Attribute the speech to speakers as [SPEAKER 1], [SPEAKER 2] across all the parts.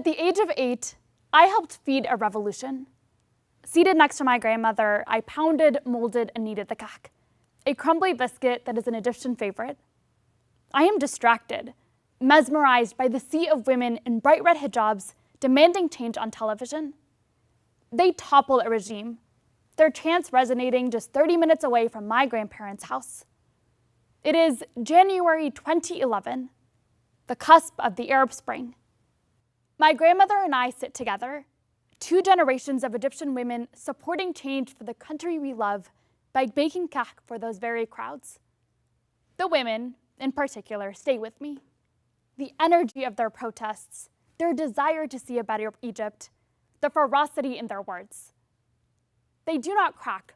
[SPEAKER 1] the age of 8, I helped feed a revolution. Seated next to my grandmother, I pounded, molded, and kneaded the kak, a crumbly biscuit that is an Egyptian favorite. I am distracted, mesmerized by the sea of women in bright red hijabs demanding change on television. They topple a regime, their chants resonating just 30 minutes away from my grandparents' house. It is January 2011, the cusp of the Arab Spring. My grandmother and I sit together, 2 generations of Egyptian women supporting change for the country we love by baking kak for those very crowds. The women, in particular, stay with me. The energy of their protests, their desire to see a better Egypt, the ferocity in their words. They do not crack,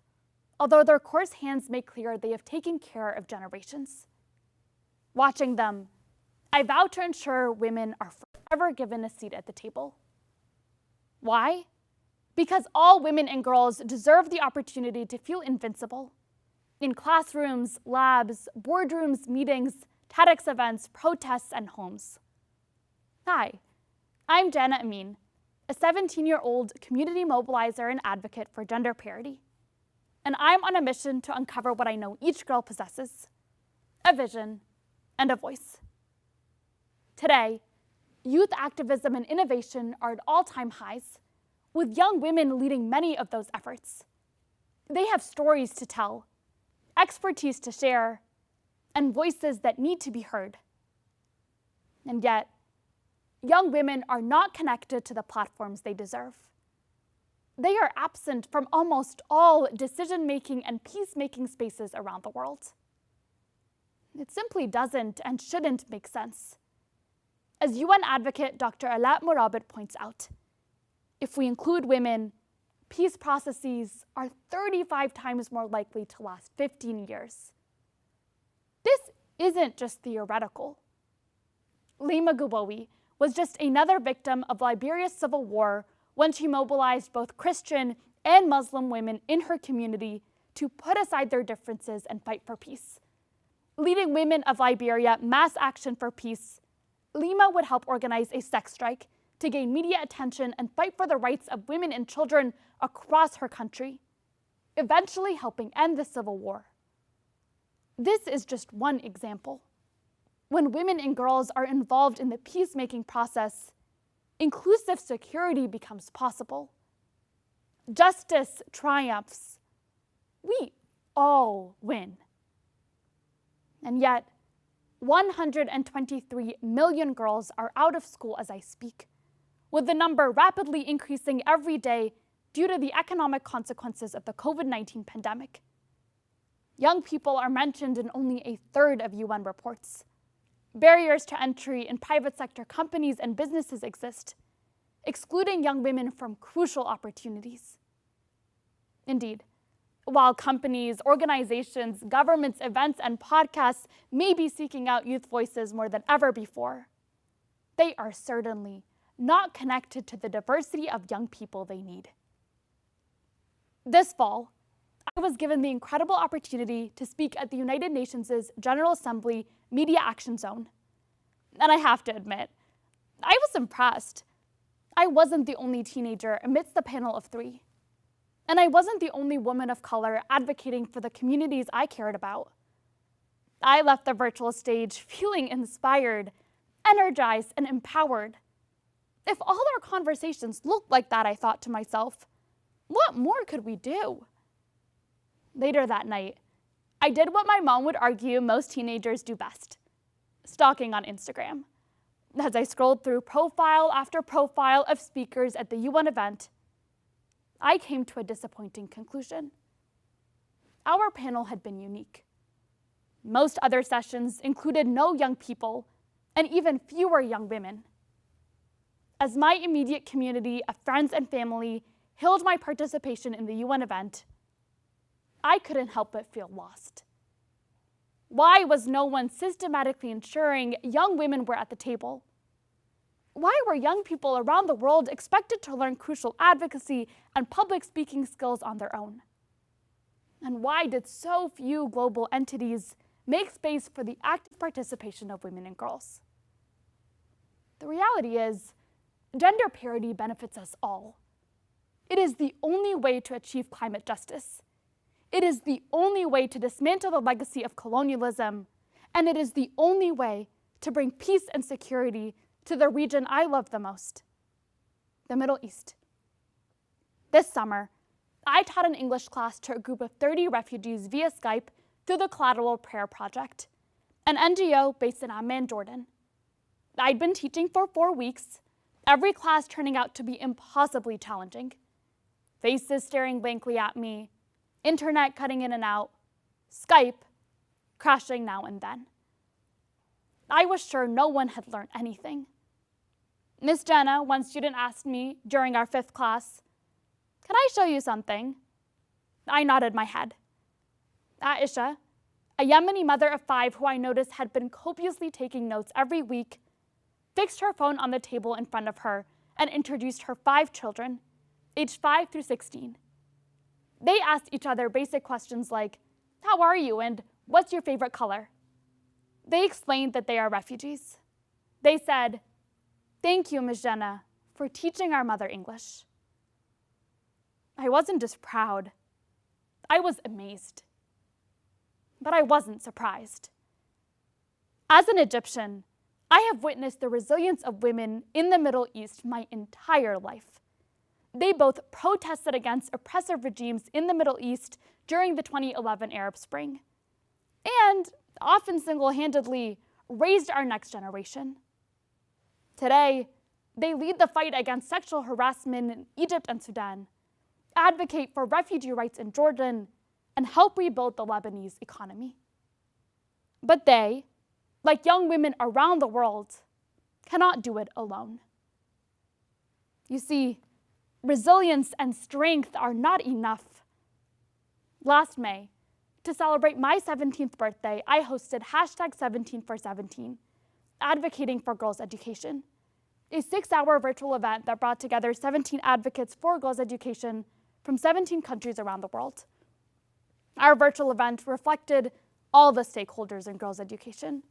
[SPEAKER 1] although their coarse hands make clear they have taken care of generations. Watching them, I vow to ensure women are forever given a seat at the table. Why? Because all women and girls deserve the opportunity to feel invincible. In classrooms, labs, boardrooms, meetings, TEDx events, protests, and homes. Hi, I'm Jana Amin, a 17-year-old community mobilizer and advocate for gender parity. And I'm on a mission to uncover what I know each girl possesses, a vision and a voice. Today, youth activism and innovation are at all-time highs, with young women leading many of those efforts. They have stories to tell, expertise to share, and voices that need to be heard. And yet, young women are not connected to the platforms they deserve. They are absent from almost all decision-making and peacemaking spaces around the world. It simply doesn't and shouldn't make sense. As UN advocate Dr. Alat Morabit points out, if we include women, peace processes are 35 times more likely to last 15 years. This isn't just theoretical. Lima Gubowi was just another victim of Liberia's civil war when she mobilized both Christian and Muslim women in her community to put aside their differences and fight for peace. Leading Women of Liberia Mass Action for Peace, Lima would help organize a sex strike to gain media attention and fight for the rights of women and children across her country, eventually helping end the civil war. This is just one example. When women and girls are involved in the peacemaking process, inclusive security becomes possible. Justice triumphs. We all win. And yet, 123 million girls are out of school as I speak, with the number rapidly increasing every day due to the economic consequences of the COVID-19 pandemic. Young people are mentioned in only a third of UN reports. Barriers to entry in private sector companies and businesses exist, excluding young women from crucial opportunities. Indeed, while companies, organizations, governments, events, and podcasts may be seeking out youth voices more than ever before, they are certainly not connected to the diversity of young people they need. This fall, I was given the incredible opportunity to speak at the United Nations' General Assembly Media Action Zone. And I have to admit, I was impressed. I wasn't the only teenager amidst the panel of 3. And I wasn't the only woman of color advocating for the communities I cared about. I left the virtual stage feeling inspired, energized, and empowered. If all our conversations looked like that, I thought to myself, what more could we do? Later that night, I did what my mom would argue most teenagers do best, stalking on Instagram. As I scrolled through profile after profile of speakers at the UN event, I came to a disappointing conclusion. Our panel had been unique. Most other sessions included no young people and even fewer young women. As my immediate community of friends and family hailed my participation in the UN event, I couldn't help but feel lost. Why was no one systematically ensuring young women were at the table? Why were young people around the world expected to learn crucial advocacy and public speaking skills on their own? And why did so few global entities make space for the active participation of women and girls? The reality is, Gender parity benefits us all. It is the only way to achieve climate justice. It is the only way to dismantle the legacy of colonialism, and it is the only way to bring peace and security to the region I love the most, the Middle East. This summer, I taught an English class to a group of 30 refugees via Skype through the Collateral Prayer Project, an NGO based in Amin, Jordan. I'd been teaching for 4 weeks, every class turning out to be impossibly challenging. Faces staring blankly at me, internet cutting in and out, Skype crashing now and then. I was sure no one had learned anything. Miss Jana, one student, asked me during our 5th class, "Can I show you something?" I nodded my head. Aisha, a Yemeni mother of 5 who I noticed had been copiously taking notes every week, fixed her phone on the table in front of her and introduced her 5 children, aged 5 through 16. They asked each other basic questions like, "How are you?" and "What's your favorite color?" They explained that they are refugees. They said, "Thank you, Ms. Jana, for teaching our mother English." I wasn't just proud. I was amazed. But I wasn't surprised. As an Egyptian, I have witnessed the resilience of women in the Middle East my entire life. They both protested against oppressive regimes in the Middle East during the 2011 Arab Spring, and often single-handedly raised our next generation. Today, they lead the fight against sexual harassment in Egypt and Sudan, advocate for refugee rights in Jordan, and help rebuild the Lebanese economy. But they, like young women around the world, cannot do it alone. You see, resilience and strength are not enough. Last May, to celebrate my 17th birthday, I hosted #17for17, advocating for girls' education, a 6-hour virtual event that brought together 17 advocates for girls' education from 17 countries around the world. Our virtual event reflected all the stakeholders in girls' education,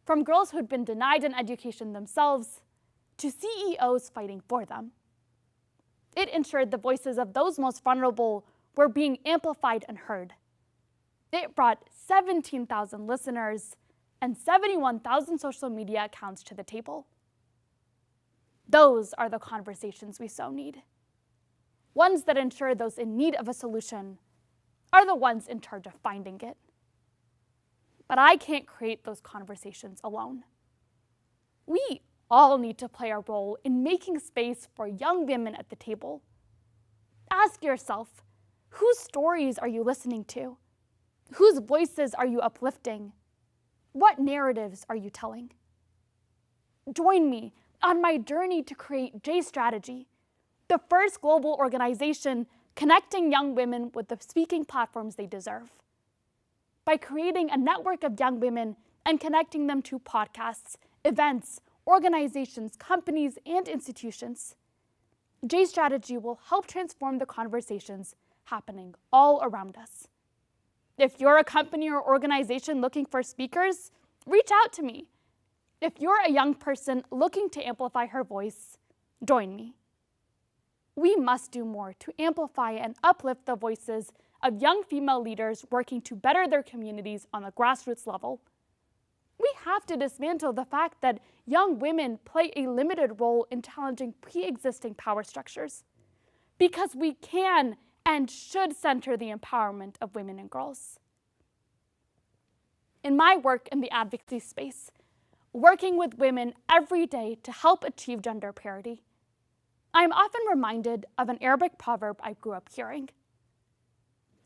[SPEAKER 1] from girls who'd been denied an education themselves to CEOs fighting for them. It ensured the voices of those most vulnerable were being amplified and heard. It brought 17,000 listeners and 71,000 social media accounts to the table. Those are the conversations we so need. Ones that ensure those in need of a solution are the ones in charge of finding it. But I can't create those conversations alone. We all need to play a role in making space for young women at the table. Ask yourself, whose stories are you listening to? Whose voices are you uplifting? What narratives are you telling? Join me on my journey to create JStrategy, the first global organization connecting young women with the speaking platforms they deserve. By creating a network of young women and connecting them to podcasts, events, organizations, companies, and institutions, JStrategy will help transform the conversations happening all around us. If you're a company or organization looking for speakers, reach out to me. If you're a young person looking to amplify her voice, join me. We must do more to amplify and uplift the voices of young female leaders working to better their communities on the grassroots level. We have to dismantle the fact that young women play a limited role in challenging pre-existing power structures, because we can and should center the empowerment of women and girls. In my work in the advocacy space, working with women every day to help achieve gender parity, I'm often reminded of an Arabic proverb I grew up hearing.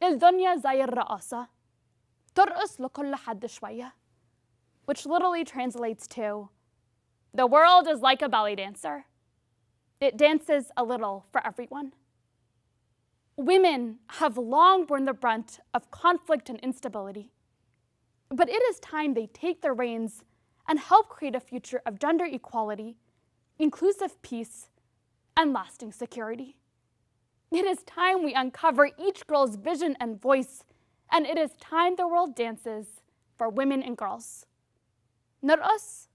[SPEAKER 1] الدنيا زي الرقاصة ترقص لكل حد شوية, which literally translates to, the world is like a belly dancer. It dances a little for everyone. Women have long borne the brunt of conflict and instability, but it is time they take the reins and help create a future of gender equality, inclusive peace, and lasting security. It is time we uncover each girl's vision and voice, and it is time the world dances for women and girls. نرقص